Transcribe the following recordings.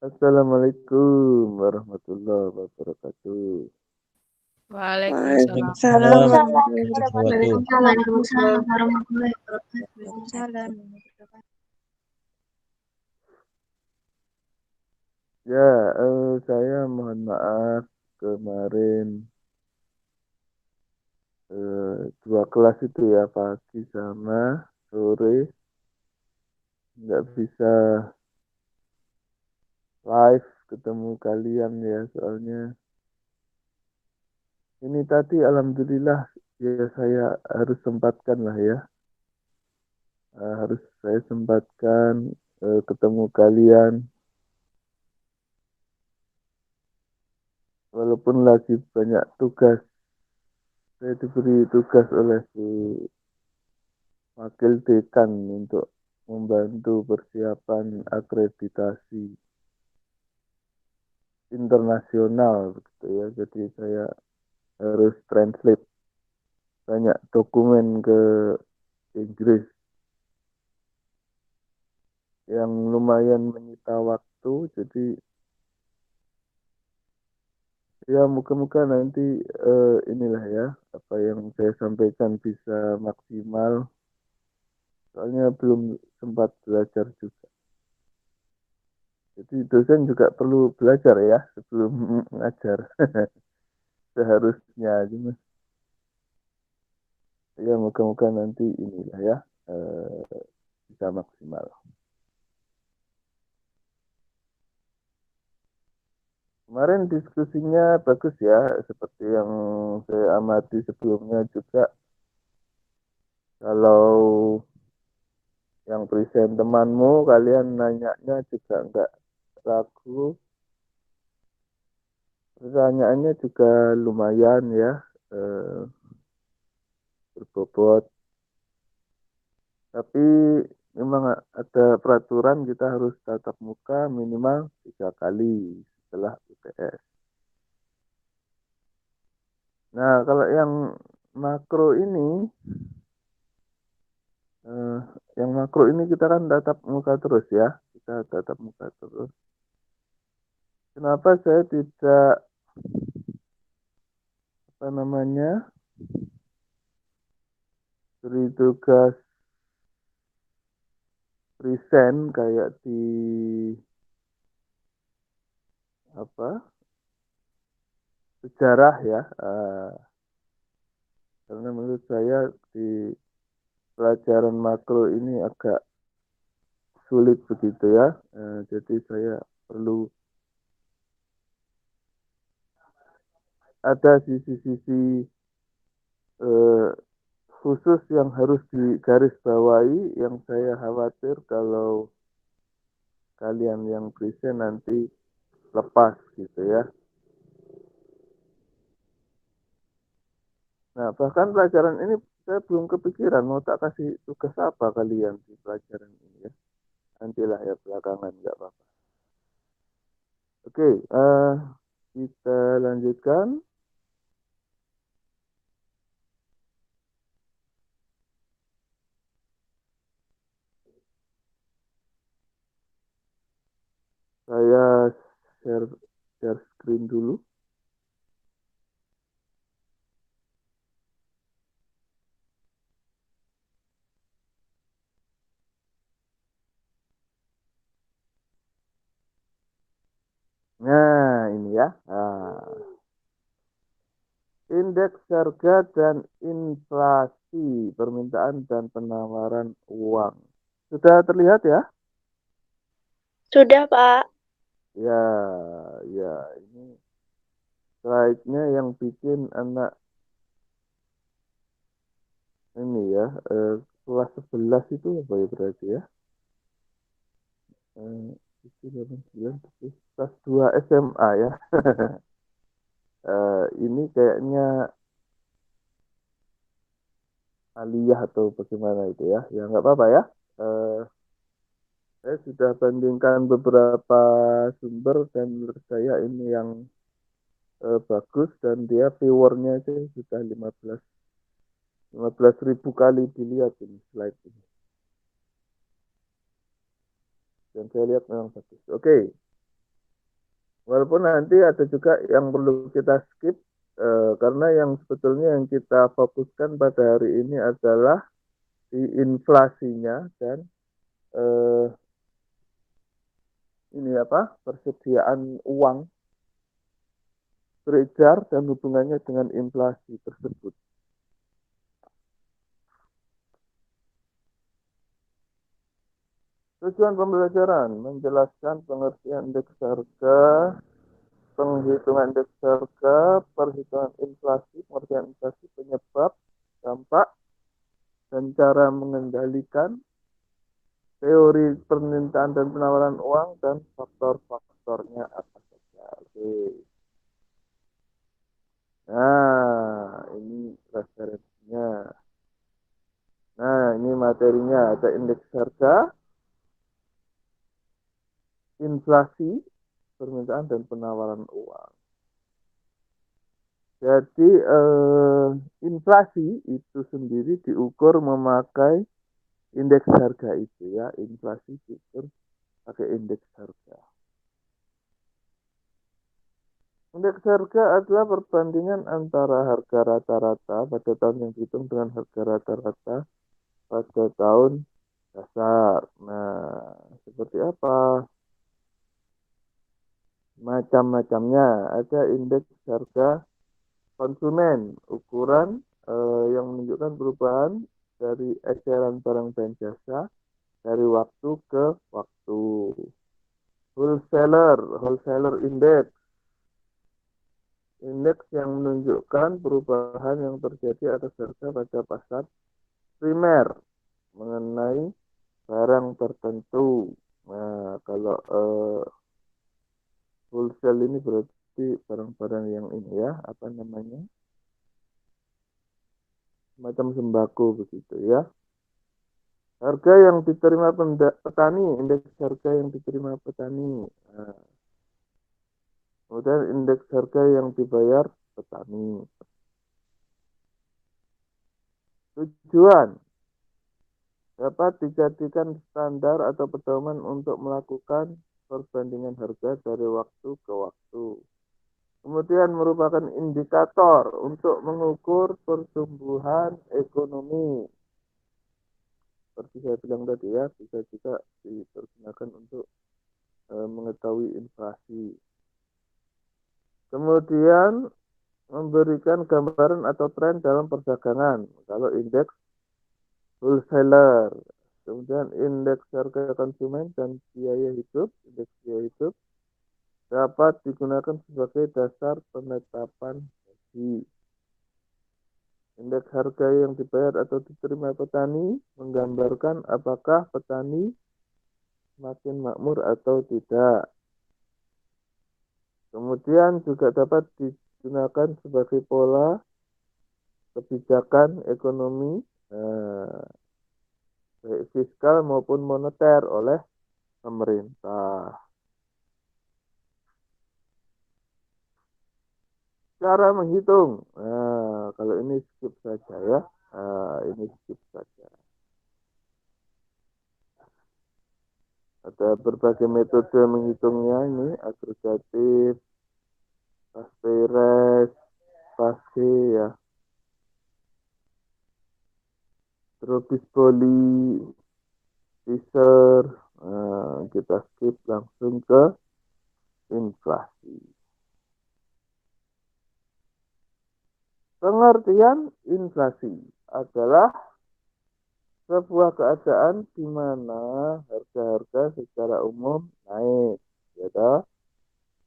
Assalamualaikum warahmatullahi wabarakatuh. Waalaikumsalam. Waalaikumsalam warahmatullahi warahmatullahi wabarakatuh. Ya, saya mohon maaf kemarin dua kelas itu ya pagi sama sore nggak bisa live ketemu kalian ya soalnya ini tadi alhamdulillah ya saya harus sempatkan lah ya. Harus saya sempatkan ketemu kalian walaupun lagi banyak tugas. Saya diberi tugas oleh si wakil dekan untuk membantu persiapan akreditasi internasional gitu ya. Jadi saya harus translate banyak dokumen ke Inggris yang lumayan menyita waktu. Jadi ya muka-muka nanti inilah ya apa yang saya sampaikan bisa maksimal. Soalnya belum sempat belajar juga. Jadi dosen juga perlu belajar ya sebelum ngajar. Seharusnya aja mas. Ya moga-moga nanti inilah ya bisa maksimal. Kemarin diskusinya bagus ya, seperti yang saya amati sebelumnya juga. Kalau yang present temanmu, kalian nanyanya juga enggak ragu. Pertanyaannya juga lumayan ya, berbobot. Tapi memang ada peraturan kita harus tatap muka minimal 3 kali setelah UTS. Nah, kalau yang makro ini, yang makro ini kita kan tatap muka terus ya, kita tatap muka terus. Kenapa saya tidak apa namanya beri tugas present kayak di apa sejarah ya, karena menurut saya di pelajaran makro ini agak sulit begitu ya. Jadi saya perlu ada sisi-sisi khusus yang harus digarisbawahi yang saya khawatir kalau kalian yang present nanti lepas gitu ya. Nah, bahkan pelajaran ini saya belum kepikiran mau tak kasih tugas apa kalian di pelajaran ini ya. Nantilah ya belakangan nggak apa-apa. Oke, kita lanjutkan. Saya share share screen dulu. Nah, ini ya. Indeks harga dan inflasi, permintaan dan penawaran uang. Sudah terlihat ya? Sudah, Pak. Ya, ya. Ini slide-nya yang bikin anak ini ya, kelas 11 itu apa ya berarti ya? Kelas 2 SMA ya. Ini kayaknya aliyah atau bagaimana itu ya. Ya nggak apa-apa ya. Saya sudah bandingkan beberapa sumber dan menurut saya ini yang bagus dan dia viewernya itu sudah 15.000 kali dilihat ini slide ini. Dan saya lihat memang bagus. Oke. Walaupun nanti ada juga yang perlu kita skip karena yang sebetulnya yang kita fokuskan pada hari ini adalah di inflasinya dan eh, ini apa persediaan uang beredar dan hubungannya dengan inflasi tersebut. Tujuan pembelajaran menjelaskan pengertian indeks harga, penghitungan indeks harga, perhitungan inflasi, pengertian inflasi, penyebab, dampak, dan cara mengendalikan, teori permintaan dan penawaran uang, dan faktor-faktornya apa saja. Oke. Nah, ini referensinya. Nah, ini materinya. Ada indeks harga, inflasi, permintaan, dan penawaran uang. Jadi, inflasi itu sendiri diukur memakai indeks harga itu ya. Inflasi diukur pakai indeks harga. Indeks harga adalah perbandingan antara harga rata-rata pada tahun yang dihitung dengan harga rata-rata pada tahun dasar. Nah, seperti apa? Macam-macamnya. Ada indeks harga konsumen, ukuran yang menunjukkan perubahan dari eceran barang dan jasa dari waktu ke waktu. Wholesaler index, indeks yang menunjukkan perubahan yang terjadi atas harga pada pasar primer mengenai barang tertentu. Nah, kalau wholesale ini berarti barang-barang yang ini ya, apa namanya? Macam sembako begitu ya. Harga yang diterima petani, indeks harga yang diterima petani. Nah, kemudian indeks harga yang dibayar petani. Tujuan dapat dijadikan standar atau pedoman untuk melakukan perbandingan harga dari waktu ke waktu. Kemudian merupakan indikator untuk mengukur pertumbuhan ekonomi. Seperti saya bilang tadi ya, bisa juga dipergunakan untuk mengetahui inflasi. Kemudian memberikan gambaran atau tren dalam perdagangan. Kalau indeks wholesaler, kemudian indeks harga konsumen dan biaya hidup, indeks biaya hidup dapat digunakan sebagai dasar penetapan gaji. Indeks harga yang dibayar atau diterima petani menggambarkan apakah petani makin makmur atau tidak. Kemudian juga dapat digunakan sebagai pola kebijakan ekonomi baik fiskal maupun moneter oleh pemerintah. Cara menghitung, kalau ini skip saja ya, ini skip saja. Ada berbagai metode menghitungnya ini, agregatif, Pasteuris, Paske ya, Trobis-Boli, Fisher. Kita skip langsung ke inflasi. Pengertian inflasi adalah sebuah keadaan di mana harga-harga secara umum naik, ya.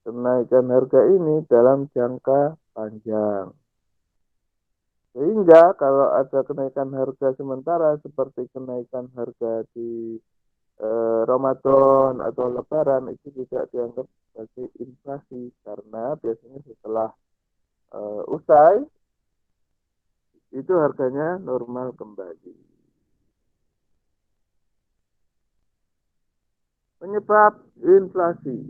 Kenaikan harga ini dalam jangka panjang. Sehingga kalau ada kenaikan harga sementara seperti kenaikan harga di Ramadan atau Lebaran itu tidak dianggap sebagai inflasi karena biasanya setelah usai itu harganya normal kembali. Penyebab inflasi.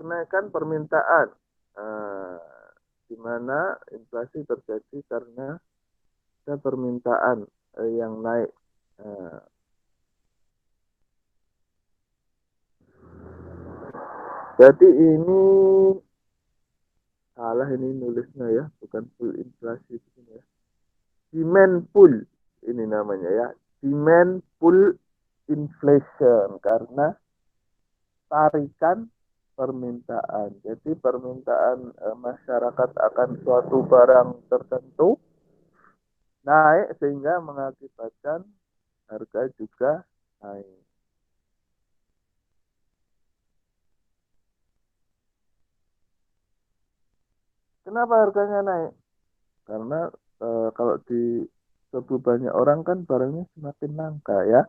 Kenaikan permintaan, di mana inflasi terjadi karena ada permintaan yang naik Nah, jadi ini salah ini nulisnya ya, bukan full inflasi ini ya. Demand pull ini namanya ya. Demand pull inflation karena tarikan permintaan. Jadi permintaan masyarakat akan suatu barang tertentu naik sehingga mengakibatkan harga juga naik. Kenapa harganya naik? Karena kalau di tubuh banyak orang kan barangnya semakin langka ya.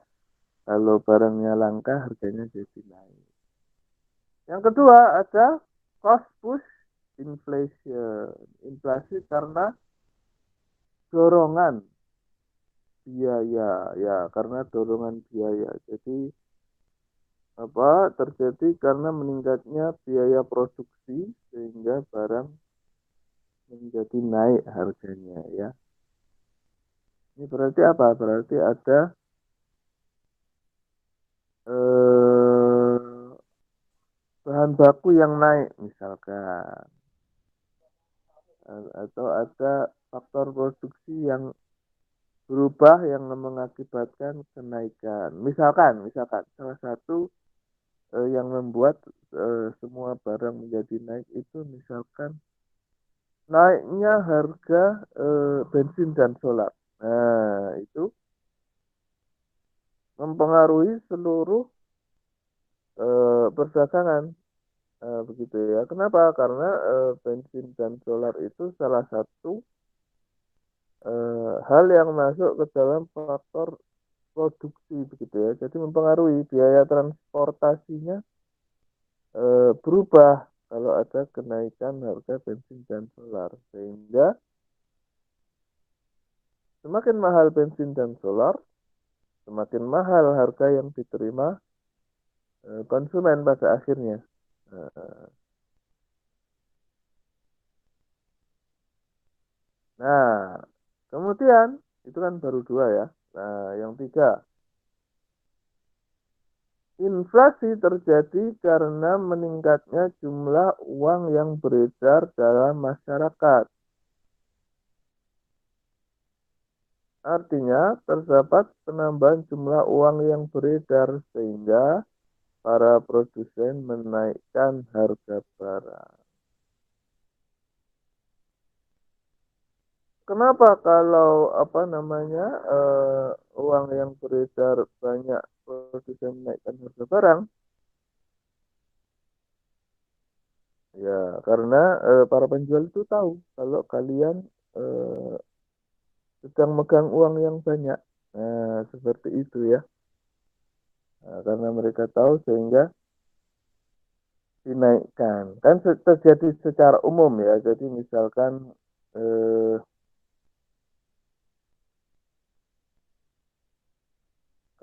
Kalau barangnya langka harganya jadi naik. Yang kedua ada cost push inflation. Inflasi karena dorongan biaya ya, karena dorongan biaya. Jadi apa terjadi karena meningkatnya biaya produksi sehingga barang menjadi naik harganya ya. Ini berarti apa? Berarti ada bahan baku yang naik misalkan, atau ada faktor produksi yang berubah yang mengakibatkan kenaikan. Misalkan salah satu yang membuat semua barang menjadi naik itu misalkan naiknya harga bensin dan solar. Nah, itu mempengaruhi seluruh perdagangan. Begitu ya. Kenapa? Karena bensin dan solar itu salah satu hal yang masuk ke dalam faktor produksi begitu ya. Jadi mempengaruhi biaya transportasinya berubah kalau ada kenaikan harga bensin dan solar, sehingga semakin mahal bensin dan solar, semakin mahal harga yang diterima konsumen pada akhirnya. Nah, kemudian itu kan baru dua ya. Nah, yang tiga, inflasi terjadi karena meningkatnya jumlah uang yang beredar dalam masyarakat. Artinya, terdapat penambahan jumlah uang yang beredar sehingga para produsen menaikkan harga barang. Kenapa kalau apa namanya uang yang beredar banyak produsen menaikkan harga barang? Ya, karena para penjual itu tahu kalau kalian eh, sedang megang uang yang banyak. Nah, seperti itu ya. Nah, karena mereka tahu sehingga dinaikkan. Kan terjadi secara umum ya. Jadi misalkan eh,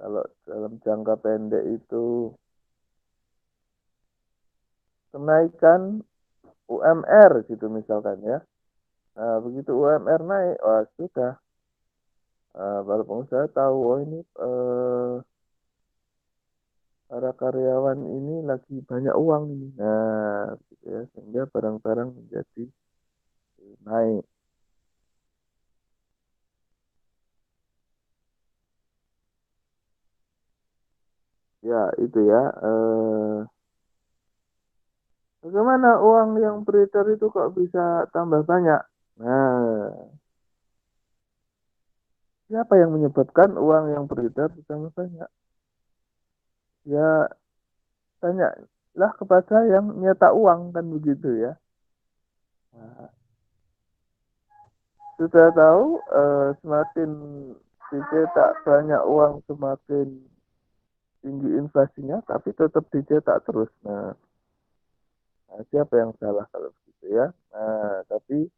kalau dalam jangka pendek itu kenaikan UMR gitu misalkan ya. Nah, begitu UMR naik, wah sudah. Para pengusaha tahu, oh ini para karyawan ini lagi banyak uang ini. Nah, gitu ya, sehingga barang-barang menjadi naik. Ya, itu ya. Bagaimana uang yang beredar itu kok bisa tambah banyak? Nah, siapa yang menyebabkan uang yang beredar tambah banyak? Ya, tanyalah kepada yang nyetak uang kan begitu ya. Nah, sudah tahu semakin dicetak banyak uang semakin tinggi inflasinya, tapi tetap dicetak terus. Nah, siapa yang salah kalau begitu ya? Nah, tapi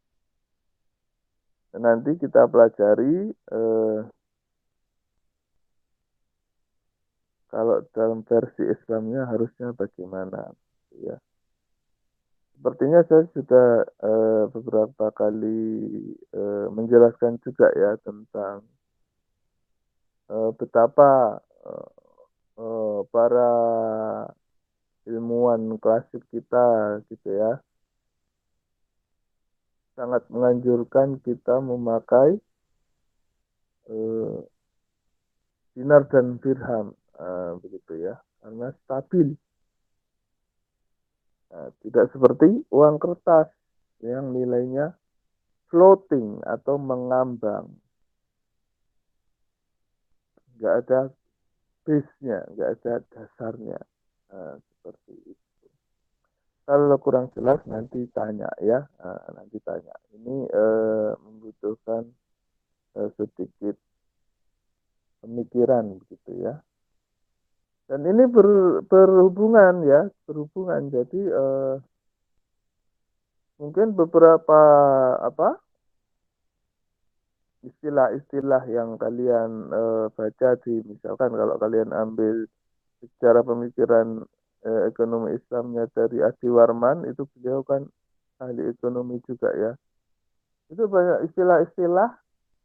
nanti kita pelajari kalau dalam versi Islamnya harusnya bagaimana, ya. Sepertinya saya sudah beberapa kali menjelaskan juga ya tentang betapa para ilmuwan klasik kita gitu ya sangat menganjurkan kita memakai dinar dan dirham begitu ya karena stabil. Tidak seperti uang kertas yang nilainya floating atau mengambang, nggak ada base-nya, nggak ada dasarnya. Seperti itu. Kalau kurang jelas nanti tanya ya, nanti tanya. Ini membutuhkan sedikit pemikiran begitu ya. Dan ini berhubungan ya, berhubungan. Jadi mungkin beberapa istilah-istilah yang kalian baca di misalkan kalau kalian ambil secara pemikiran ekonomi Islamnya dari Adi Warman, itu beliau kan ahli ekonomi juga ya. Itu banyak istilah-istilah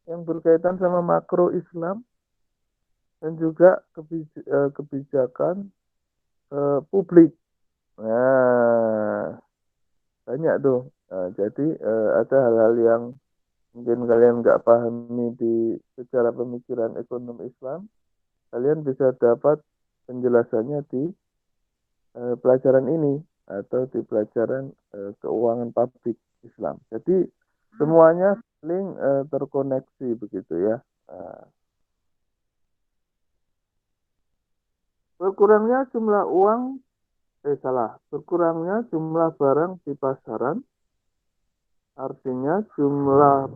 yang berkaitan sama makro Islam dan juga kebijakan publik. Nah, banyak tuh. Jadi ada hal-hal yang mungkin kalian nggak pahami secara pemikiran ekonomi Islam, kalian bisa dapat penjelasannya di pelajaran ini atau di pelajaran keuangan publik Islam. Jadi semuanya saling terkoneksi begitu ya. Berkurangnya jumlah berkurangnya jumlah barang di pasaran, artinya jumlah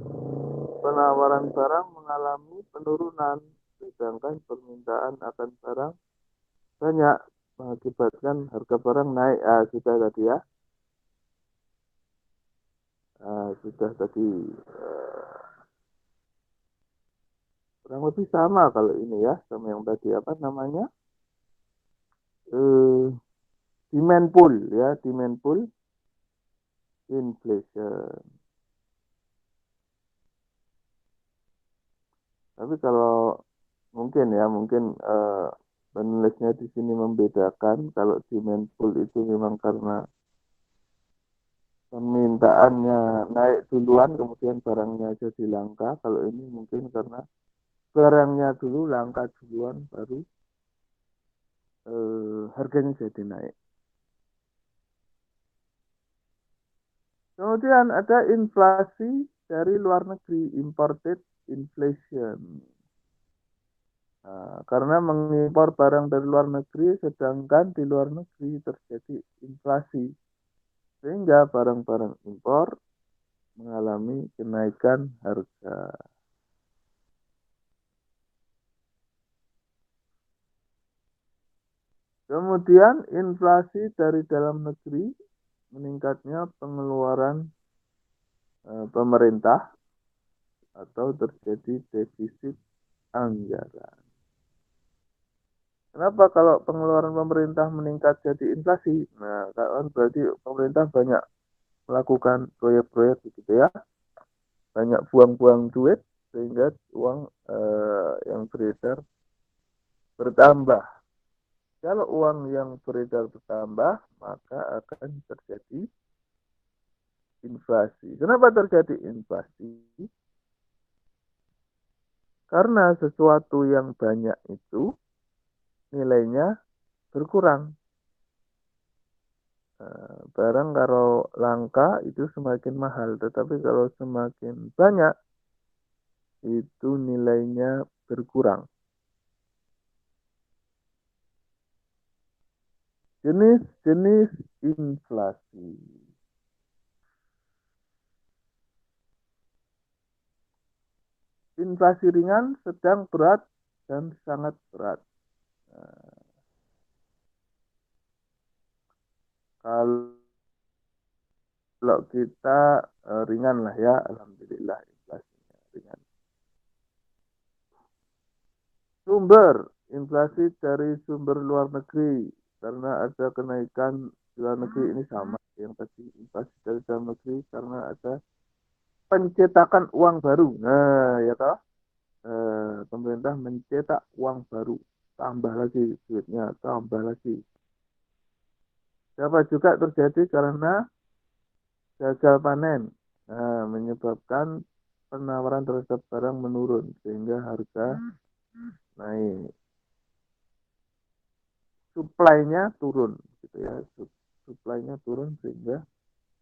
penawaran barang mengalami penurunan, sedangkan permintaan akan barang banyak, mengakibatkan harga barang naik. Sudah tadi ya. Sudah tadi. Kurang lebih sama kalau ini ya, sama yang tadi apa namanya? Demand pull ya, demand pull inflation. Tapi kalau mungkin penulisnya di sini membedakan kalau demand pull itu memang karena permintaannya naik duluan kemudian barangnya jadi langka. Kalau ini mungkin karena barangnya dulu langka duluan baru harganya jadi naik. Kemudian ada inflasi dari luar negeri, imported inflation. Karena mengimpor barang dari luar negeri, sedangkan di luar negeri terjadi inflasi, sehingga barang-barang impor mengalami kenaikan harga. Kemudian inflasi dari dalam negeri, meningkatnya pengeluaran pemerintah atau terjadi defisit anggaran. Kenapa kalau pengeluaran pemerintah meningkat jadi inflasi? Nah, kan berarti pemerintah banyak melakukan proyek-proyek gitu ya, banyak buang-buang duit sehingga uang yang beredar bertambah. Kalau uang yang beredar bertambah, maka akan terjadi inflasi. Kenapa terjadi inflasi? Karena sesuatu yang banyak itu nilainya berkurang. Barang kalau langka itu semakin mahal, tetapi kalau semakin banyak itu nilainya berkurang. Jenis-jenis inflasi. Inflasi ringan, sedang, berat, dan sangat berat. Kalau kita ringan lah ya, alhamdulillah inflasinya ringan. Sumber inflasi dari sumber luar negeri, karena ada kenaikan di luar negeri ini sama yang tadi. Inflasi dari dalam negeri karena ada pencetakan uang baru. Nah, ya toh. pemerintah mencetak uang baru, tambah lagi duitnya, tambah lagi. Dapat juga terjadi karena gagal panen, menyebabkan penawaran terhadap barang menurun sehingga harga naik, supply-nya turun, gitu ya, supply-nya turun sehingga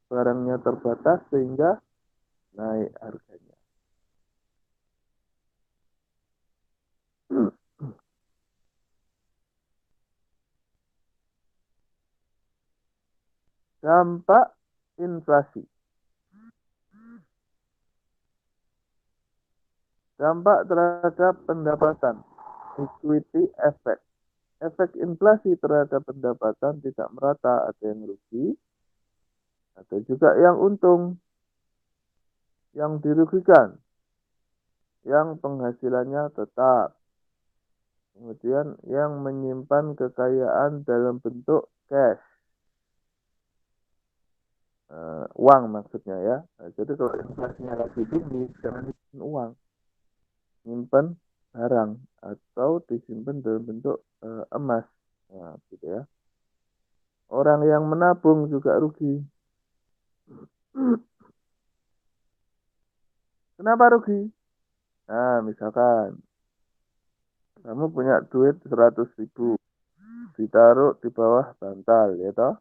barangnya terbatas sehingga naik harganya. Dampak inflasi. Dampak terhadap pendapatan, equity effect. Efek inflasi terhadap pendapatan tidak merata, ada yang rugi, ada juga yang untung, yang dirugikan, yang penghasilannya tetap. Kemudian yang menyimpan kekayaan dalam bentuk cash, uang maksudnya ya. Nah, jadi kalau inflasinya lagi tinggi, sekarang nyimpan uang, nyimpan barang, atau disimpan dalam bentuk emas, nah, gitu ya. Orang yang menabung juga rugi. Kenapa rugi? Nah, misalkan kamu punya duit 100.000, ditaruh di bawah bantal, ya toh?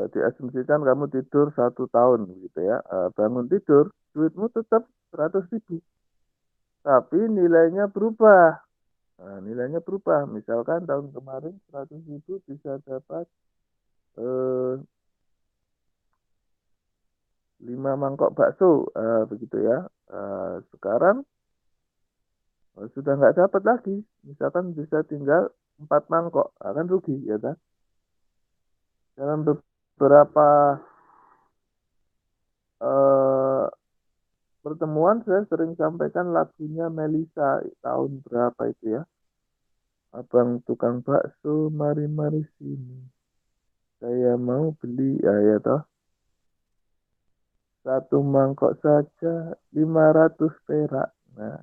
Diasumsikan kamu tidur 1 tahun, gitu ya. Bangun tidur, duitmu tetap 100.000, tapi nilainya berubah. Nah, nilainya berubah. Misalkan tahun kemarin 100.000 bisa dapat 5 mangkok bakso, begitu ya. Sekarang sudah nggak dapat lagi. Misalkan bisa tinggal 4 mangkok, akan rugi, ya kan? Dalam beberapa pertemuan saya sering sampaikan lagunya Melisa tahun berapa itu ya. Abang tukang bakso, mari-mari sini. Saya mau beli, ya toh. 1 mangkok saja 500 perak. Nah,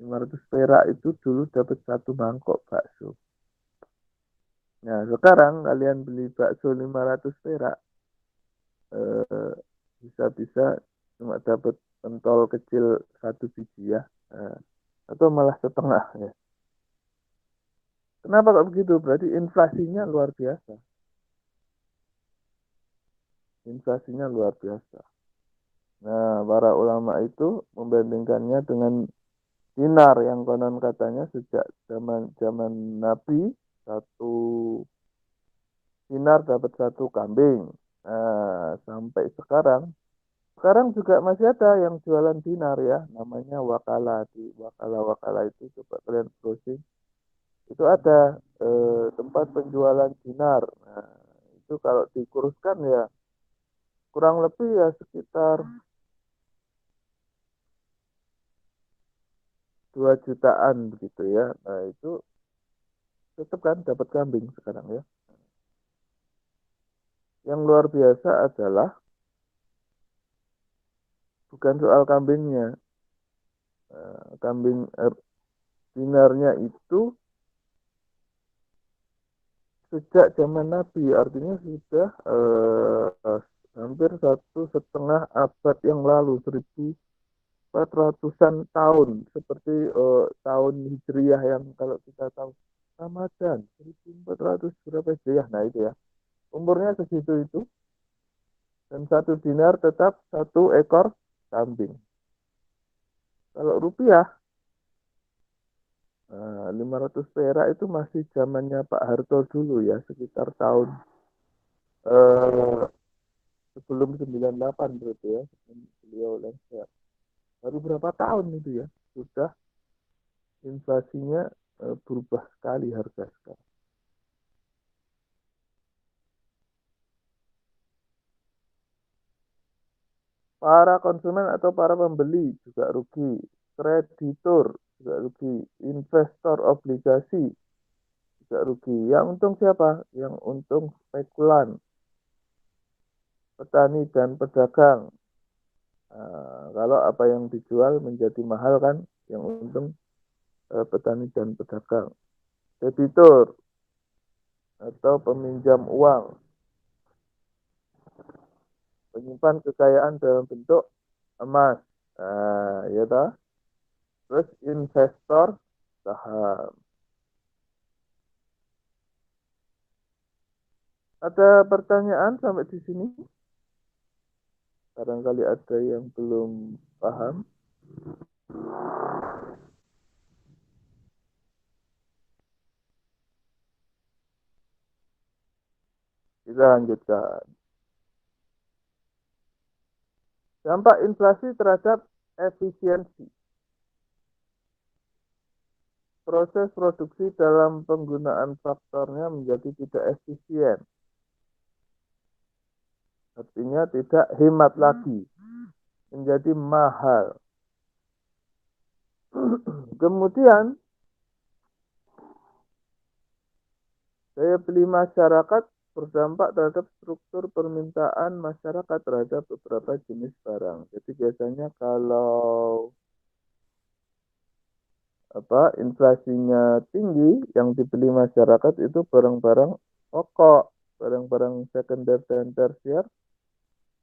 500 perak itu dulu dapat 1 mangkok bakso. Nah, sekarang kalian beli bakso 500 perak, bisa-bisa cuma dapat pentol kecil 1 biji ya, atau malah setengah ya. Kenapa kok begitu? Berarti inflasinya luar biasa. Inflasinya luar biasa. Nah, para ulama itu membandingkannya dengan dinar yang konon katanya sejak zaman Nabi, 1 dinar dapat 1 kambing. Nah, sampai sekarang juga masih ada yang jualan dinar ya, namanya Wakala. Di Wakala itu coba kalian browsing, itu ada tempat penjualan dinar. Nah, itu kalau dikuruskan ya kurang lebih ya sekitar 2 jutaan begitu ya. Nah, itu tetap kan dapat kambing sekarang ya. Yang luar biasa adalah bukan soal kambingnya. Kambing dinarnya itu sejak zaman Nabi, artinya sudah hampir 1,5 abad yang lalu, 1400-an tahun, seperti tahun Hijriah yang kalau kita tahu Ramadan 1400 berapa Hijriah, nah itu ya, umurnya segitu itu, dan 1 dinar tetap 1 ekor kambing. Kalau rupiah 500 perak itu masih zamannya Pak Harto dulu ya, sekitar tahun sebelum 98 berarti ya, beliau lengser. Baru berapa tahun itu ya, sudah inflasinya berubah sekali harga sekarang. Para konsumen atau para pembeli juga rugi, kreditur juga rugi, investor obligasi juga rugi. Yang untung siapa? Yang untung spekulan, petani dan pedagang, Kalau apa yang dijual menjadi mahal kan, yang untung petani dan pedagang. Debitur atau peminjam uang, penyimpan kekayaan dalam bentuk emas, ya toh. Terus investor saham. Ada pertanyaan sampai di sini? Barangkali ada yang belum paham. Kita lanjutkan. Dampak inflasi terhadap efisiensi. Proses produksi dalam penggunaan faktornya menjadi tidak efisien. Artinya tidak hemat lagi, menjadi mahal. Kemudian, daya beli masyarakat berdampak terhadap struktur permintaan masyarakat terhadap beberapa jenis barang. Jadi biasanya kalau inflasinya tinggi, yang dibeli masyarakat itu barang-barang pokok, barang-barang sekunder dan tersier,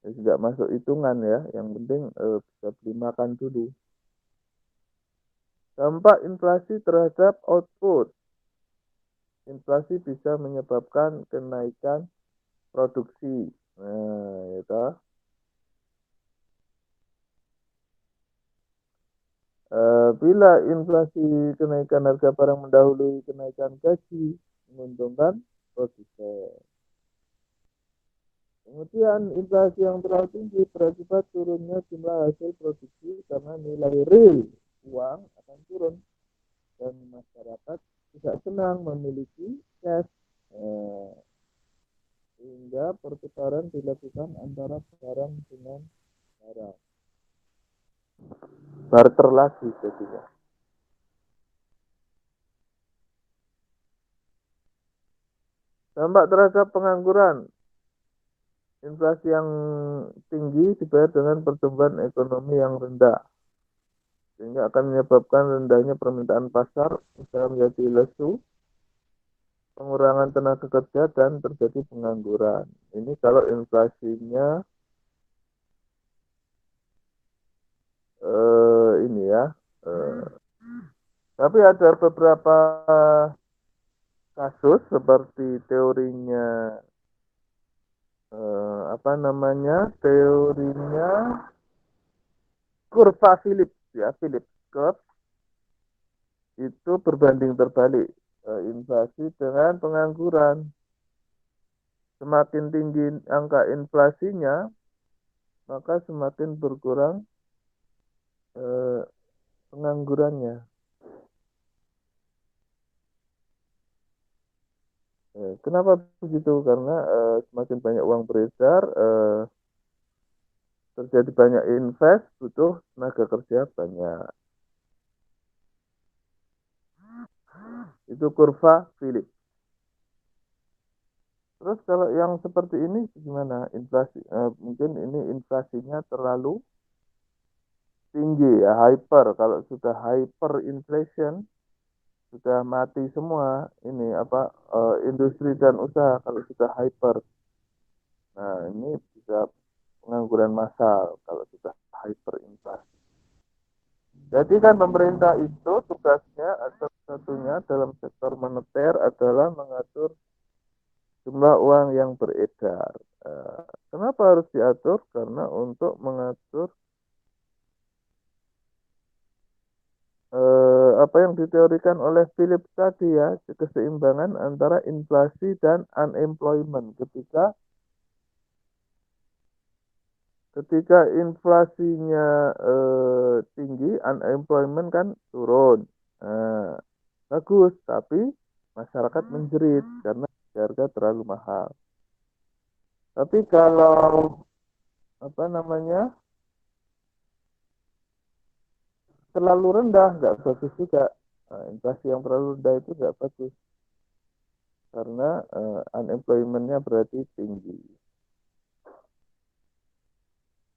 tidak masuk hitungan ya. Yang penting bisa beli makan dulu. Dampak inflasi terhadap output. Inflasi bisa menyebabkan kenaikan produksi. Nah, itu. Bila inflasi kenaikan harga barang mendahului kenaikan gaji, menguntungkan produsen. Kemudian inflasi yang terlalu tinggi berakibat turunnya jumlah hasil produksi karena nilai real uang akan turun dan masyarakat tidak senang memiliki cash, sehingga pertukaran dilakukan antara barang dengan barang. Barter lagi jadinya. Dampak terhadap pengangguran. Inflasi yang tinggi dibayar dengan pertumbuhan ekonomi yang rendah, sehingga akan menyebabkan rendahnya permintaan pasar, usaha menjadi lesu, pengurangan tenaga kerja, dan terjadi pengangguran. Ini kalau inflasinya ini ya. Tapi ada beberapa kasus seperti teorinya teorinya kurva Phillips ya, Phillips curve itu berbanding terbalik, inflasi dengan pengangguran. Semakin tinggi angka inflasinya, maka semakin berkurang penganggurannya. Kenapa begitu? Karena semakin banyak uang beredar, terjadi banyak invest, butuh tenaga kerja banyak. Itu kurva Phillips. Terus kalau yang seperti ini gimana? Inflasi mungkin ini inflasinya terlalu tinggi ya, hyper. Kalau sudah hyperinflation, sudah mati semua ini industri dan usaha kalau sudah hyper. Nah, ini bisa pengangguran massal kalau sudah hyperinflasi. Jadi kan pemerintah itu tugasnya atau satunya dalam sektor moneter adalah mengatur jumlah uang yang beredar. Kenapa harus diatur? Karena untuk mengatur apa yang diteorikan oleh Phillips tadi ya, keseimbangan antara inflasi dan unemployment. Ketika inflasinya tinggi, unemployment kan turun. Nah, bagus, tapi masyarakat menjerit karena harga terlalu mahal. Tapi kalau terlalu rendah nggak bagus juga. Nah, inflasi yang terlalu rendah itu nggak bagus karena unemployment-nya berarti tinggi.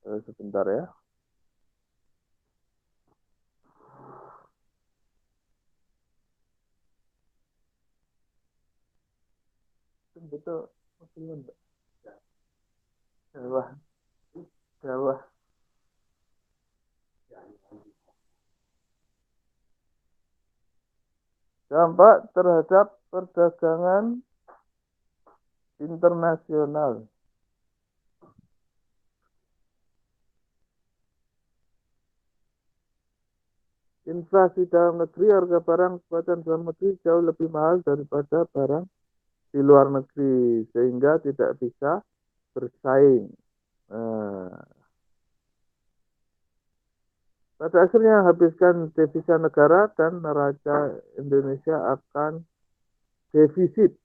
Sebentar ya. itu muslimun Mbak. Jawa, Jawa. Dampak terhadap perdagangan internasional. Inflasi dalam negeri, harga barang buatan dalam negeri jauh lebih mahal daripada barang di luar negeri, sehingga tidak bisa bersaing. Pada akhirnya habiskan devisa negara dan neraca Indonesia akan defisit.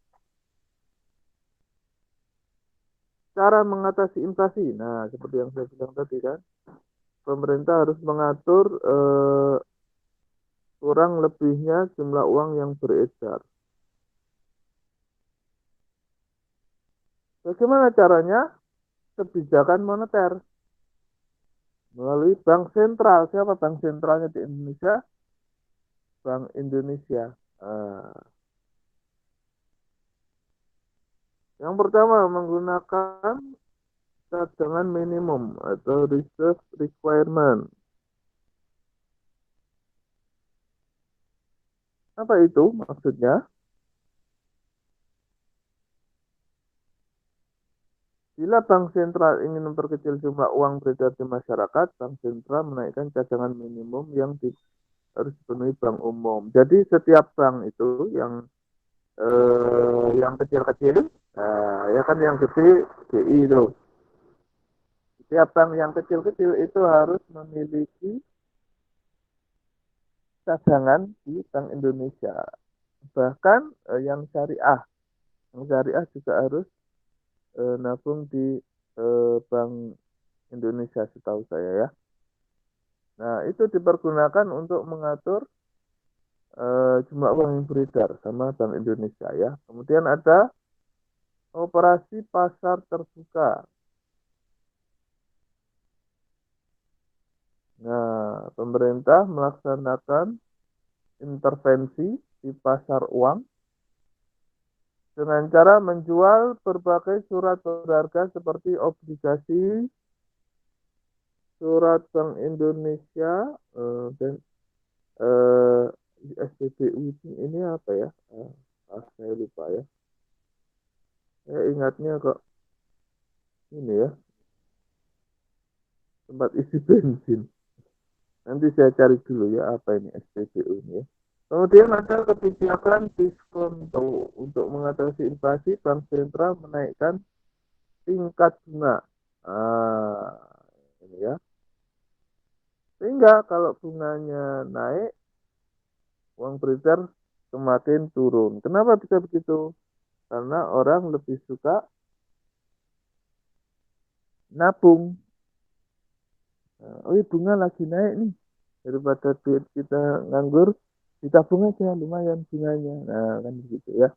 Cara mengatasi inflasi, nah seperti yang saya bilang tadi kan, pemerintah harus mengatur kurang lebihnya jumlah uang yang beredar. Bagaimana caranya? Kebijakan moneter melalui bank sentral. Siapa bank sentralnya di Indonesia? Bank Indonesia. Yang pertama, menggunakan cadangan minimum atau reserve requirement. Apa itu maksudnya? Bila bank sentral ingin memperkecil jumlah uang beredar di masyarakat, bank sentral menaikkan cadangan minimum yang harus dipenuhi bank umum. Jadi setiap bank itu yang kecil-kecil, ya kan yang gede BI itu. Setiap bank yang kecil-kecil itu harus memiliki cadangan di Bank Indonesia. Bahkan yang syariah juga harus nabung di Bank Indonesia setahu saya ya. Nah, itu dipergunakan untuk mengatur jumlah uang yang beredar sama Bank Indonesia ya. Kemudian ada operasi pasar terbuka. Nah, pemerintah melaksanakan intervensi di pasar uang dengan cara menjual berbagai surat berharga seperti obligasi, surat Bank Indonesia, dan SPBU ini apa ya? Saya lupa ya. Saya ingatnya kok ini ya, tempat isi bensin. Nanti saya cari dulu ya apa ini SPBU ini ya. Kemudian ada kebijakan diskonto. Untuk mengatasi inflasi, Bank Sentral menaikkan tingkat bunga. Ini ya. Sehingga kalau bunganya naik, uang beredar semakin turun. Kenapa bisa begitu? Karena orang lebih suka nabung. Oh, bunga lagi naik nih. Daripada duit kita nganggur, ditabung aja lumayan bunganya. Nah, kan begitu ya.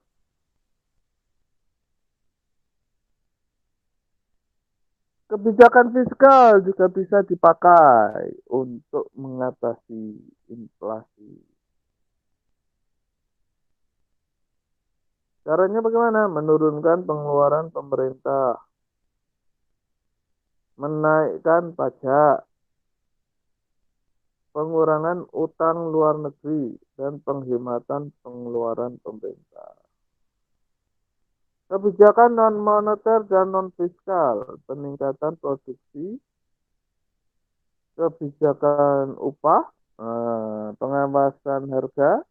Kebijakan fiskal juga bisa dipakai untuk mengatasi inflasi. Caranya bagaimana? Menurunkan pengeluaran pemerintah, menaikkan pajak, pengurangan utang luar negeri, dan penghematan pengeluaran pemerintah. Kebijakan non-moneter dan non-fiskal, peningkatan produksi, kebijakan upah, pengawasan harga,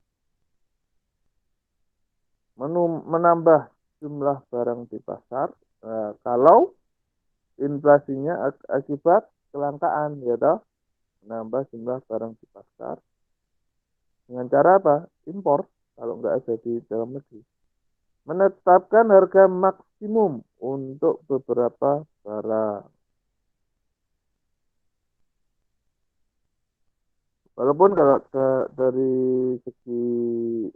menambah jumlah barang di pasar. Kalau inflasinya akibat kelangkaan, ya toh, menambah jumlah barang di pasar. Dengan cara apa? Impor, kalau nggak ada di dalam negeri. Menetapkan harga maksimum untuk beberapa barang. Walaupun kalau dari segi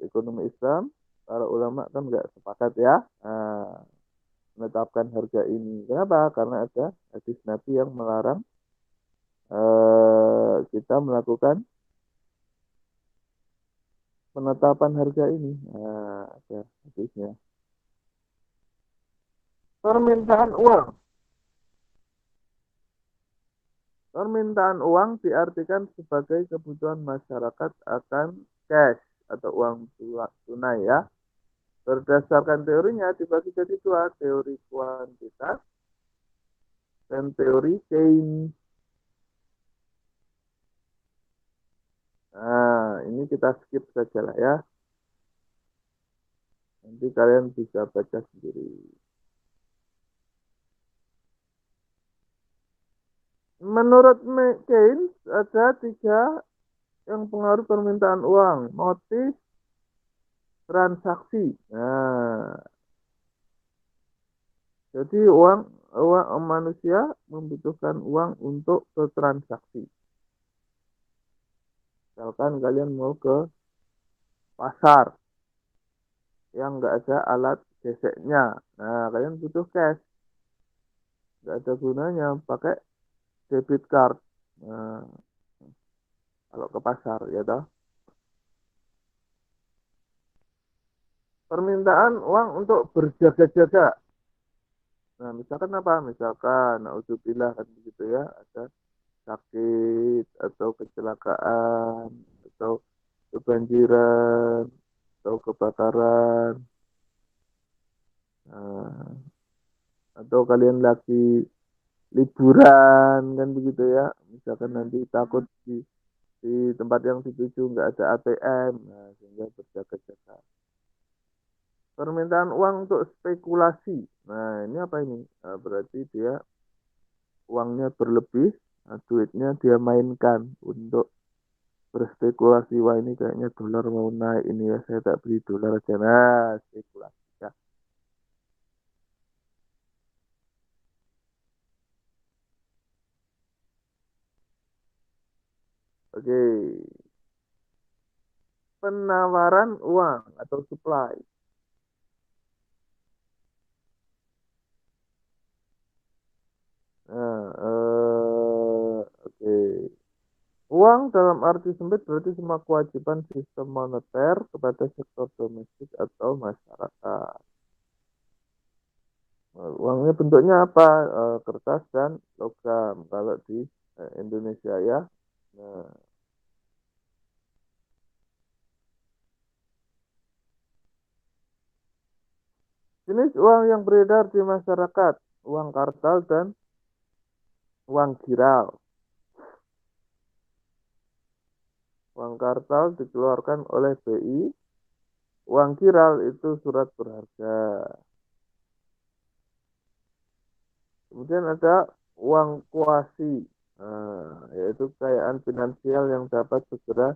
ekonomi Islam, para ulama kan nggak sepakat ya menetapkan harga ini. Kenapa? Karena ada hadis Nabi yang melarang kita melakukan penetapan harga ini. Ada hadisnya. Permintaan uang. Permintaan uang diartikan sebagai kebutuhan masyarakat akan cash atau uang tunai ya. Berdasarkan teorinya dibagi jadi dua, teori kuantitas dan teori Keynes. Nah, ini kita skip saja lah ya. Nanti kalian bisa baca sendiri. Menurut Keynes ada 3 yang pengaruh permintaan uang. Motif, transaksi. Nah, jadi uang manusia membutuhkan uang untuk bertransaksi. Misalkan kalian mau ke pasar yang nggak ada alat geseknya. Nah, kalian butuh cash. Nggak ada gunanya pakai debit card. Nah, kalau ke pasar, ya toh. Permintaan uang untuk berjaga-jaga. Nah, misalkan apa? Misalkan, naudzubillah kan begitu ya, ada sakit atau kecelakaan atau kebanjiran atau kebakaran. Nah, atau kalian lagi liburan kan begitu ya. Misalkan nanti takut di tempat yang dituju nggak ada ATM, nah sehingga berjaga-jaga. Permintaan uang untuk spekulasi. Nah, ini apa ini? Nah, berarti dia uangnya berlebih, nah, duitnya dia mainkan untuk berspekulasi. Wah, ini kayaknya dolar mau naik ini ya, saya tak beli dolar aja. Nah, spekulasi ya. Oke. Penawaran uang atau supply. Nah, oke. Uang dalam arti sempit berarti semua kewajiban sistem moneter kepada sektor domestik atau masyarakat. Uangnya bentuknya apa? Kertas dan logam kalau di Indonesia ya. Nah, jenis uang yang beredar di masyarakat, uang kartal dan uang giral. Uang kartal dikeluarkan oleh BI, uang giral itu surat berharga. Kemudian ada uang kuasi, yaitu kekayaan finansial yang dapat segera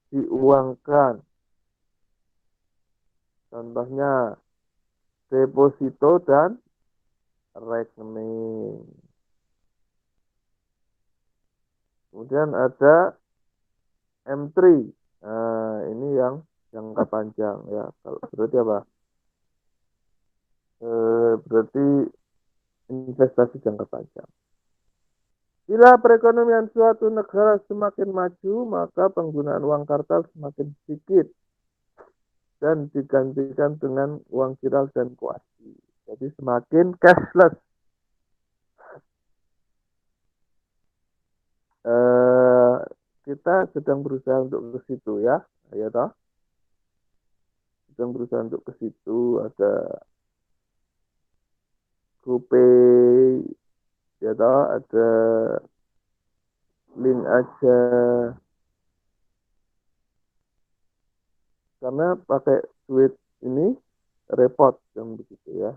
diuangkan. Contohnya deposito dan rekening. Kemudian ada M3. Nah, ini yang jangka panjang ya. Kalau berarti apa? Berarti investasi jangka panjang. Bila perekonomian suatu negara semakin maju, maka penggunaan uang kartal semakin sedikit dan digantikan dengan uang giral dan kuasi. Jadi semakin cashless. Kita sedang berusaha untuk ke situ ya, ya toh. Sedang berusaha untuk ke situ. Ada GoPay, ya toh, ada link aja. Karena pakai duit ini repot yang begitu ya.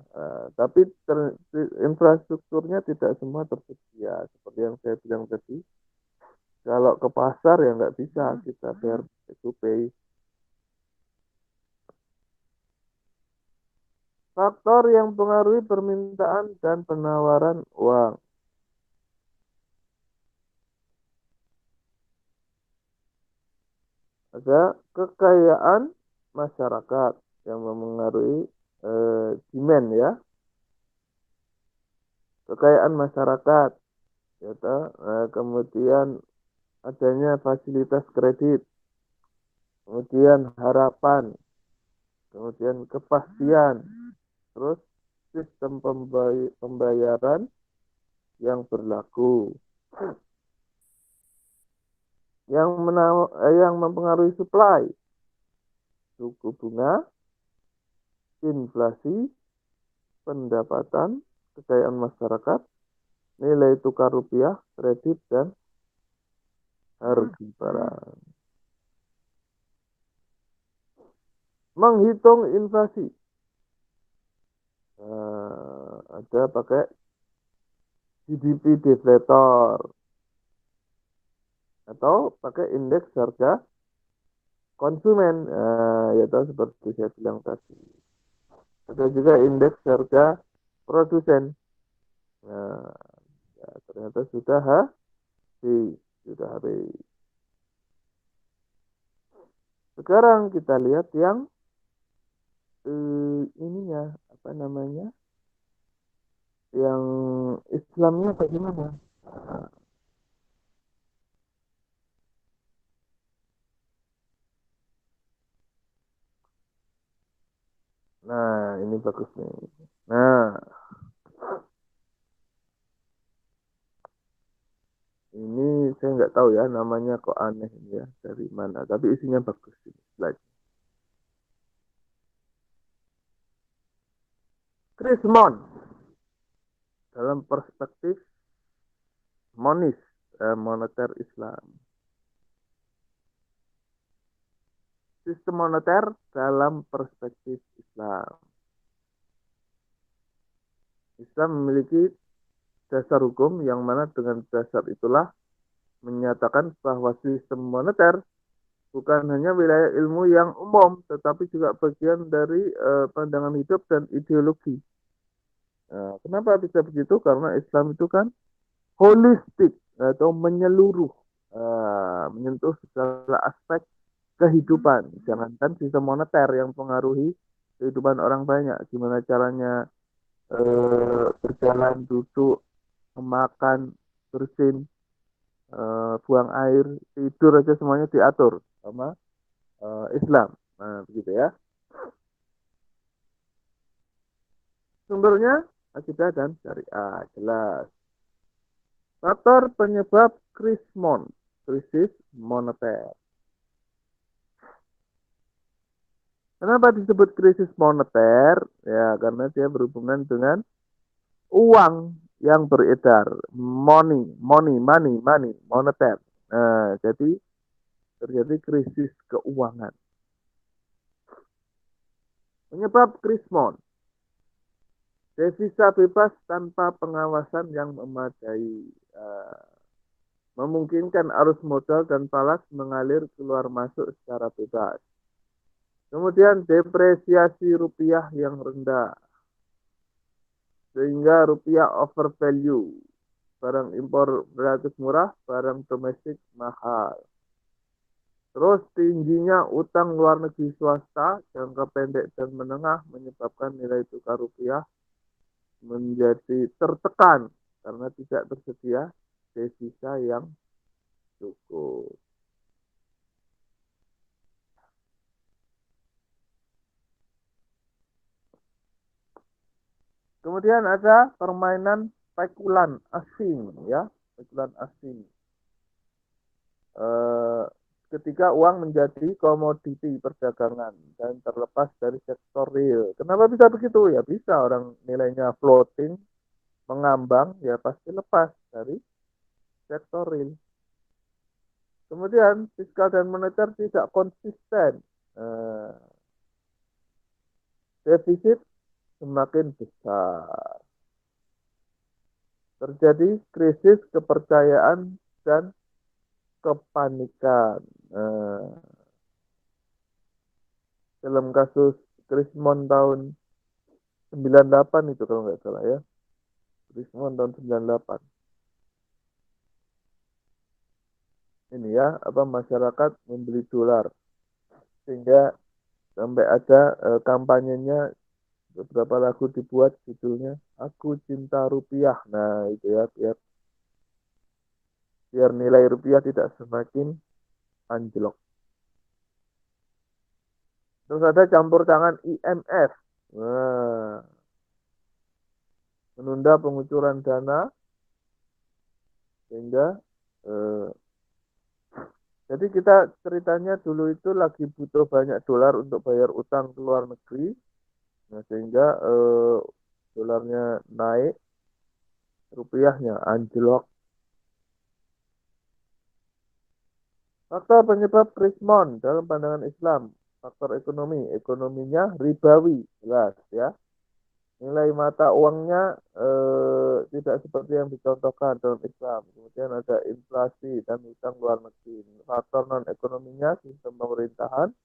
Tapi infrastrukturnya tidak semua tersedia. Seperti yang saya bilang tadi, kalau ke pasar ya nggak bisa kita bayar GoPay. Faktor yang mempengaruhi permintaan dan penawaran uang. Ada kekayaan masyarakat yang mempengaruhi demand ya. Kekayaan masyarakat, ya kemudian adanya fasilitas kredit, kemudian harapan, kemudian kepastian, terus sistem pembayaran yang berlaku. Yang mempengaruhi supply, suku bunga, inflasi, pendapatan, kekayaan masyarakat, nilai tukar rupiah, kredit, dan harga barang. Menghitung inflasi. Ada pakai GDP deflator atau pakai indeks harga konsumen, yaitu seperti saya bilang tadi. Ada juga indeks harga produsen. Nah, ya, ternyata sudah habis. Sekarang kita lihat yang ininya, apa namanya? Yang Islamnya bagaimana? Nah, ini bagus nih. Nah, ini saya nggak tahu ya, namanya kok aneh ya, dari mana. Tapi isinya bagus ini slide. Chris Mon, dalam perspektif moneter Islam. Sistem moneter dalam perspektif Islam. Islam memiliki dasar hukum yang mana dengan dasar itulah menyatakan bahwa sistem moneter bukan hanya wilayah ilmu yang umum, tetapi juga bagian dari pandangan hidup dan ideologi. Nah, kenapa bisa begitu? Karena Islam itu kan holistik atau menyeluruh, menyentuh segala aspek kehidupan. Jangankan sistem moneter yang mempengaruhi kehidupan orang banyak. Gimana caranya berjalan, duduk, makan, bersin, buang air, tidur aja semuanya diatur sama Islam. Nah, begitu ya. Sumbernya akidah dan syariah, jelas. Faktor penyebab krisis moneter. Kenapa disebut krisis moneter? Ya, karena dia berhubungan dengan uang yang beredar, money, moneter. Nah, jadi terjadi krisis keuangan. Penyebab krismon, devisa bebas tanpa pengawasan yang memadai, memungkinkan arus modal dan falas mengalir keluar masuk secara bebas. Kemudian depresiasi rupiah yang rendah, sehingga rupiah overvalue. Barang impor relatif murah, barang domestik mahal. Terus tingginya utang luar negeri swasta jangka pendek dan menengah menyebabkan nilai tukar rupiah menjadi tertekan karena tidak tersedia devisa yang cukup. Kemudian ada permainan spekulan asing, ya, spekulan asing. Ketika uang menjadi komoditi perdagangan dan terlepas dari sektor real. Kenapa bisa begitu? Ya bisa, orang nilainya floating, mengambang, ya pasti lepas dari sektor real. Kemudian fiskal dan moneter tidak konsisten. Defisit semakin besar. Terjadi krisis kepercayaan dan kepanikan. Dalam kasus Krismon tahun 98 itu kalau nggak salah ya. Krismon tahun 98. Ini ya, masyarakat membeli dolar. Sehingga sampai ada kampanyenya, beberapa lagu dibuat judulnya Aku Cinta Rupiah. Nah, itu ya, biar nilai rupiah tidak semakin anjlok. Terus ada campur tangan IMF. Nah, menunda pengucuran dana sehingga jadi kita ceritanya dulu itu lagi butuh banyak dolar untuk bayar utang ke luar negeri, nah, sehingga dolarnya naik, rupiahnya anjlok. Faktor penyebab krismon dalam pandangan Islam, faktor ekonomi, ekonominya ribawi, jelas ya. Nilai mata uangnya tidak seperti yang dicontohkan dalam Islam. Kemudian ada inflasi dan hutang luar negeri. Faktor non ekonominya sistem pemerintahan,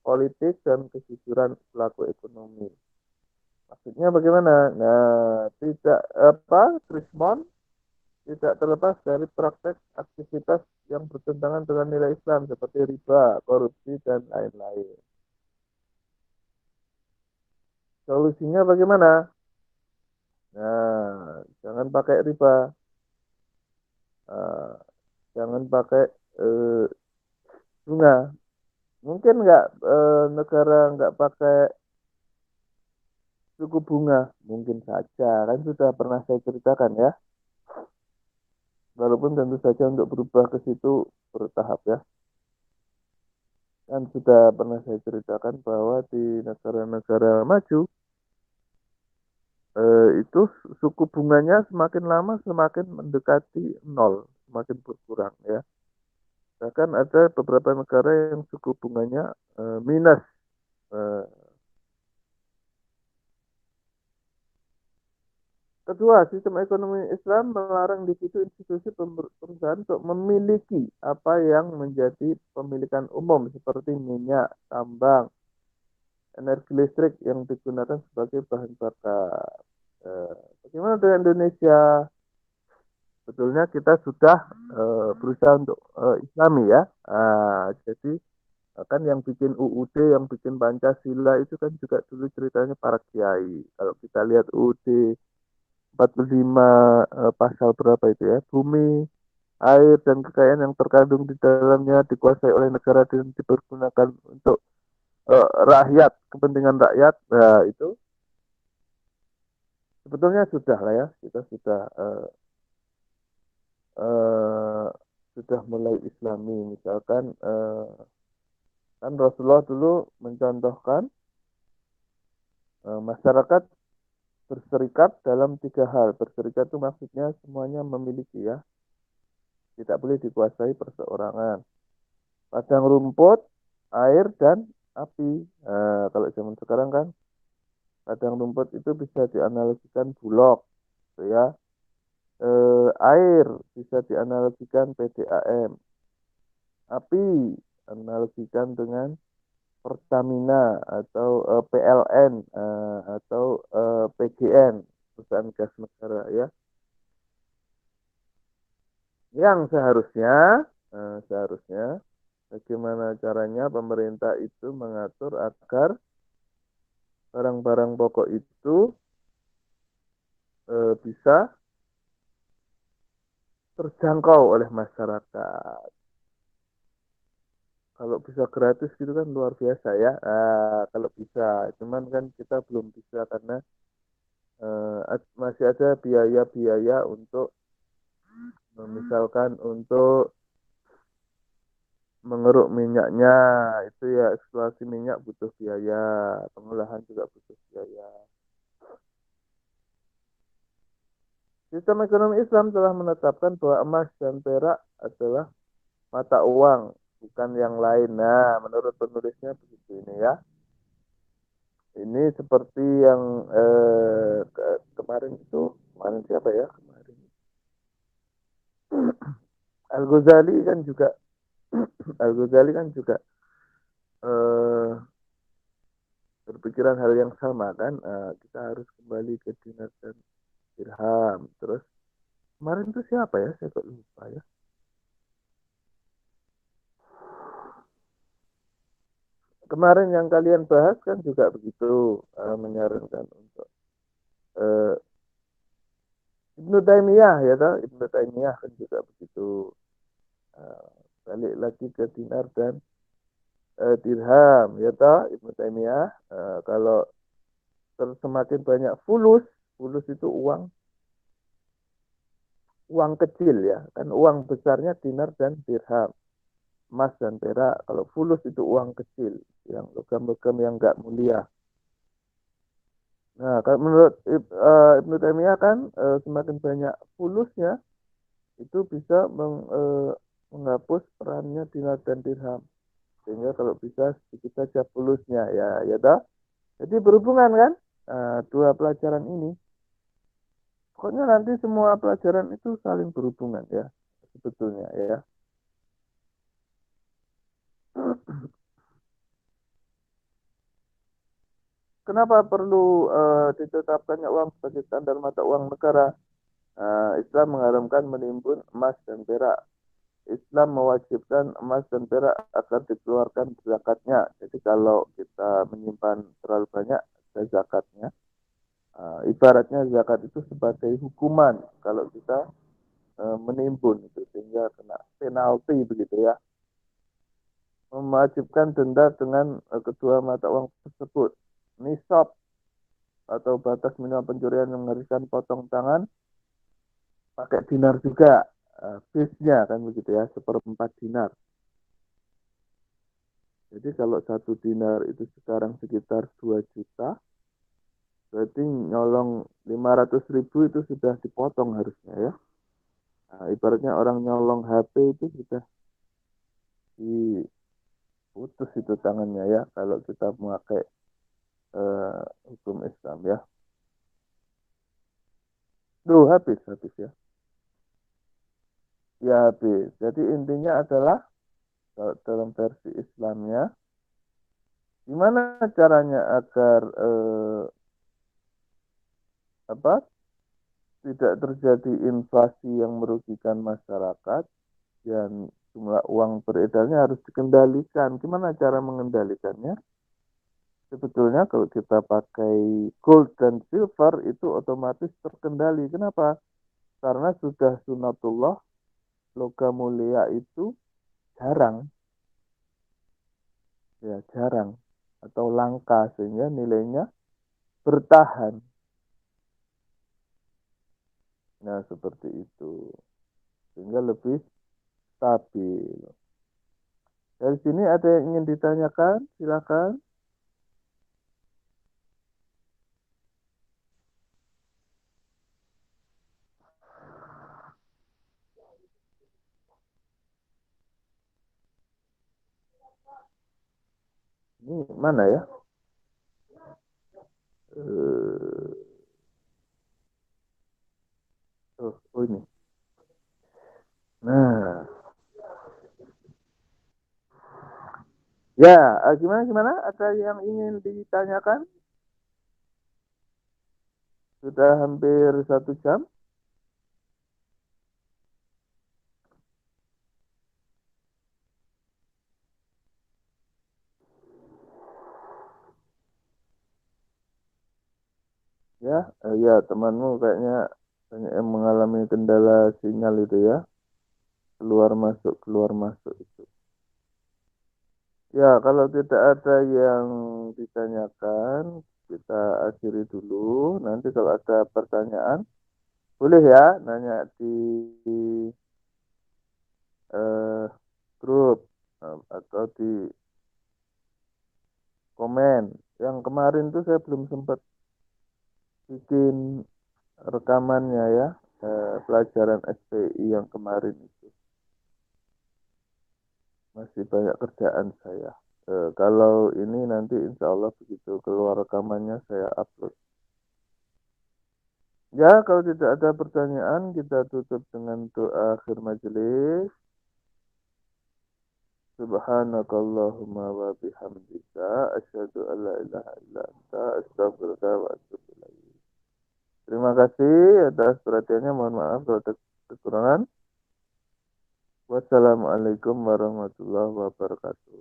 politik dan kejujuran pelaku ekonomi. Maksudnya bagaimana? Nah, Krismon tidak terlepas dari praktek aktivitas yang bertentangan dengan nilai Islam seperti riba, korupsi dan lain-lain. Solusinya bagaimana? Nah, jangan pakai riba, jangan pakai bunga. Mungkin negara nggak pakai suku bunga, mungkin saja. Kan sudah pernah saya ceritakan ya. Walaupun tentu saja untuk berubah ke situ bertahap ya. Dan sudah pernah saya ceritakan bahwa di negara-negara maju itu suku bunganya semakin lama semakin mendekati nol, semakin berkurang ya. Bahkan ada beberapa negara yang suku bunganya minus. Kedua, sistem ekonomi Islam melarang individu institusi perusahaan untuk memiliki apa yang menjadi pemilikan umum seperti minyak, tambang, energi listrik yang digunakan sebagai bahan bakar. Bagaimana dengan Indonesia? Sebetulnya kita sudah berusaha untuk Islami ya. Jadi kan yang bikin UUD, yang bikin Pancasila itu kan juga dulu ceritanya para kiai. Kalau kita lihat UUD 45 pasal berapa itu ya, bumi, air dan kekayaan yang terkandung di dalamnya dikuasai oleh negara dan dipergunakan untuk rakyat, kepentingan rakyat. Nah itu sebetulnya sudah lah ya, kita sudah mulai Islami. Misalkan kan Rasulullah dulu mencontohkan masyarakat berserikat dalam 3 hal. Berserikat itu maksudnya semuanya memiliki ya, tidak boleh dikuasai perseorangan. Padang rumput, air dan api. Kalau zaman sekarang kan padang rumput itu bisa dianalogikan bulog, gitu ya. Air bisa dianalogikan PDAM. Api analogikan dengan Pertamina atau PLN atau PGN, perusahaan gas negara ya. Yang seharusnya bagaimana caranya pemerintah itu mengatur agar barang-barang pokok itu bisa terjangkau oleh masyarakat. Kalau bisa gratis gitu kan luar biasa ya. Kalau bisa, cuman kan kita belum bisa karena masih ada biaya-biaya untuk misalkan untuk mengeruk minyaknya, itu ya eksploitasi minyak butuh biaya, pengolahan juga butuh biaya. Sistem ekonomi Islam telah menetapkan bahwa emas dan perak adalah mata uang, bukan yang lain. Nah, menurut penulisnya begitu ini ya. Ini seperti yang kemarin siapa ya kemarin? Al-Ghazali kan juga berpikiran hal yang sama kan. Kita harus kembali ke dinar dan dirham. Terus kemarin itu siapa ya? Saya kok lupa ya. Kemarin yang kalian bahas kan juga begitu, menyarankan untuk Ibnu Taimiyah ya toh, Ibnu Taimiyah kan juga begitu. Balik lagi ke dinar dan dirham ya toh, Ibnu Taimiyah. Kalau semakin banyak fulus itu uang uang kecil ya, kan uang besarnya dinar dan dirham, emas dan perak. Kalau fulus itu uang kecil, yang logam-logam yang nggak mulia. Nah, kalau menurut Ibnu Taimiyah kan semakin banyak fulusnya itu bisa menghapus perannya dinar dan dirham. Sehingga kalau bisa sedikit saja fulusnya ya dah. Jadi berhubungan kan dua pelajaran ini. Pokoknya nanti semua pelajaran itu saling berhubungan ya sebetulnya ya. Kenapa perlu ditetapkannya uang sebagai standar mata uang negara? Islam mengharamkan menimbun emas dan perak. Islam mewajibkan emas dan perak agar dikeluarkan zakatnya. Jadi kalau kita menyimpan terlalu banyak, ada zakatnya. Ibaratnya zakat itu sebagai hukuman kalau kita menimbun itu sehingga kena penalti begitu ya. Mewajibkan denda dengan kedua mata uang tersebut. Nisab atau batas minimal pencurian yang mengharuskan potong tangan pakai dinar juga. Base-nya kan begitu ya, 1/4 dinar. Jadi kalau 1 dinar itu sekarang sekitar 2 juta, berarti nyolong 500.000 itu sudah dipotong harusnya ya. Nah, ibaratnya orang nyolong HP itu sudah diputus itu tangannya ya, kalau kita memakai hukum Islam ya. Habis ya. Ya habis. Jadi intinya adalah dalam versi Islamnya, gimana caranya agar tidak terjadi inflasi yang merugikan masyarakat dan jumlah uang beredarnya harus dikendalikan. Gimana cara mengendalikannya? Sebetulnya kalau kita pakai gold dan silver itu otomatis terkendali. Kenapa? Karena sudah sunatullah, logam mulia itu jarang atau langka sehingga nilainya bertahan. Nah, seperti itu. Sehingga lebih stabil. Dari sini ada yang ingin ditanyakan? Silakan. Ini mana ya? Oh ini. Nah. Ya, gimana? Ada yang ingin ditanyakan? Sudah hampir 1 jam. Ya, temanmu kayaknya banyak yang mengalami kendala sinyal itu ya. Keluar masuk itu. Ya, kalau tidak ada yang ditanyakan, kita akhiri dulu. Nanti kalau ada pertanyaan, boleh ya nanya di grup atau di komen. Yang kemarin tuh saya belum sempat bikin rekamannya ya, pelajaran SPI yang kemarin itu. Masih banyak kerjaan saya. Kalau ini nanti insya Allah begitu keluar rekamannya saya upload. Ya, kalau tidak ada pertanyaan, kita tutup dengan doa akhir majelis. Subhanakallahumma wa bihamdika asyhadu an la ilaha illa anta astaghfiruka wa atubu ilaik. Terima kasih atas perhatiannya. Mohon maaf kalau ada kekurangan. Wassalamualaikum warahmatullahi wabarakatuh.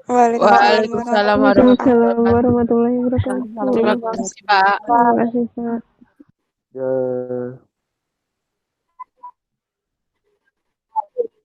Waalaikumsalam warahmatullahi wabarakatuh. warahmatullahi wabarakatuh. Terima kasih, Pak. Terima kasih, Pak. Ya.